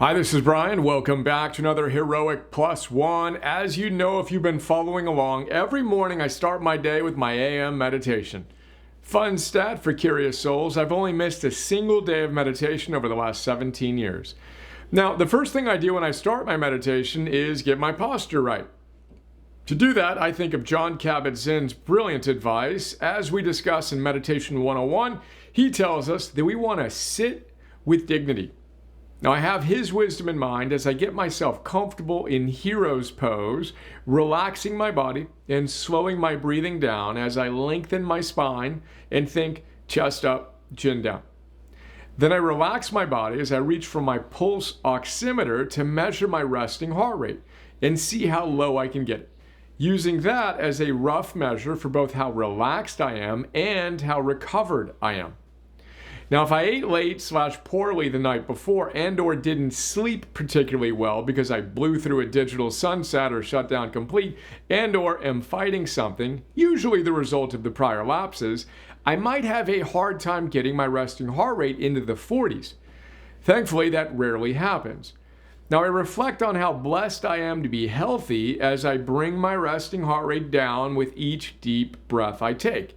Hi, this is Brian. Welcome back to another Heroic Plus One. As you know, if you've been following along, every morning I start my day with my AM meditation. Fun stat for curious souls, I've only missed a single day of meditation over the last 17 years. Now, the first thing I do when I start my meditation is get my posture right. To do that, I think of Jon Kabat-Zinn's brilliant advice. As we discuss in Meditation 101, he tells us that we want to sit with dignity. Now, I have his wisdom in mind as I get myself comfortable in hero's pose, relaxing my body and slowing my breathing down as I lengthen my spine and think chest up, chin down. Then I relax my body as I reach for my pulse oximeter to measure my resting heart rate and see how low I can get it, using that as a rough measure for both how relaxed I am and how recovered I am. Now, if I ate late/poorly the night before and/or didn't sleep particularly well because I blew through a digital sunset or shut down complete and/or am fighting something, usually the result of the prior lapses, I might have a hard time getting my resting heart rate into the 40s. Thankfully, that rarely happens. Now, I reflect on how blessed I am to be healthy as I bring my resting heart rate down with each deep breath I take.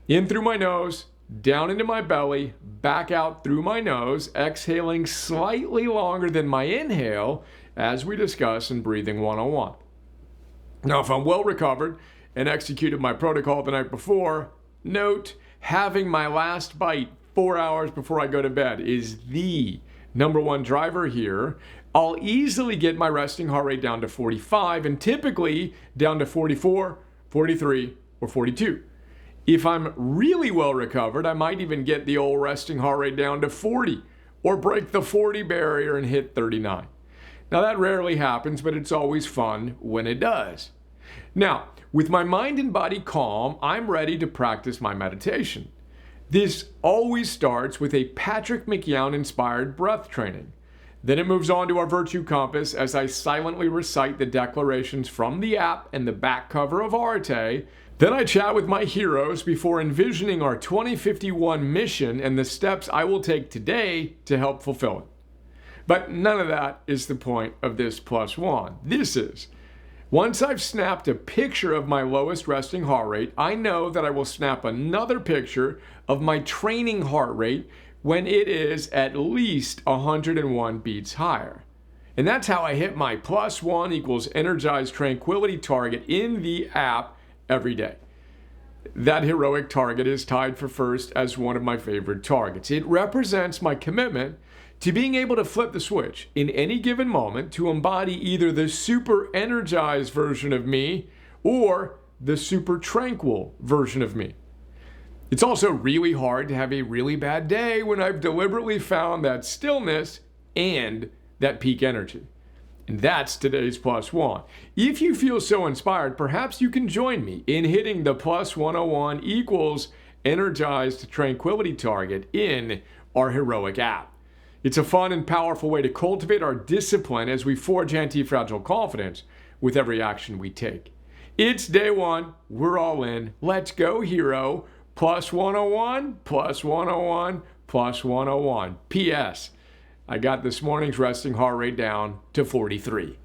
In through my nose, down into my belly, back out through my nose, exhaling slightly longer than my inhale, as we discuss in Breathing 101. Now, if I'm well recovered and executed my protocol the night before, note, having my last bite 4 hours before I go to bed is the number one driver here. I'll easily get my resting heart rate down to 45 and typically down to 44, 43, or 42. If I'm really well recovered, I might even get the old resting heart rate down to 40 or break the 40 barrier and hit 39. Now, that rarely happens, but it's always fun when it does. Now, with my mind and body calm, I'm ready to practice my meditation. This always starts with a Patrick McKeown-inspired breath training. Then it moves on to our Virtue Compass as I silently recite the declarations from the app and the back cover of Arte. Then I chat with my heroes before envisioning our 2051 mission and the steps I will take today to help fulfill it. But none of that is the point of this plus one. This is, once I've snapped a picture of my lowest resting heart rate, I know that I will snap another picture of my training heart rate when it is at least 101 beats higher. And that's how I hit my plus one equals energized tranquility target in the app every day. That heroic target is tied for first as one of my favorite targets. It represents my commitment to being able to flip the switch in any given moment to embody either the super energized version of me or the super tranquil version of me. It's also really hard to have a really bad day when I've deliberately found that stillness and that peak energy. And that's today's plus one. If you feel so inspired, perhaps you can join me in hitting the plus 101 equals energized tranquility target in our heroic app. It's a fun and powerful way to cultivate our discipline as we forge anti-fragile confidence with every action we take. It's day one. We're all in. Let's go, hero. Plus 101, plus 101, plus 101. P.S. I got this morning's resting heart rate down to 43.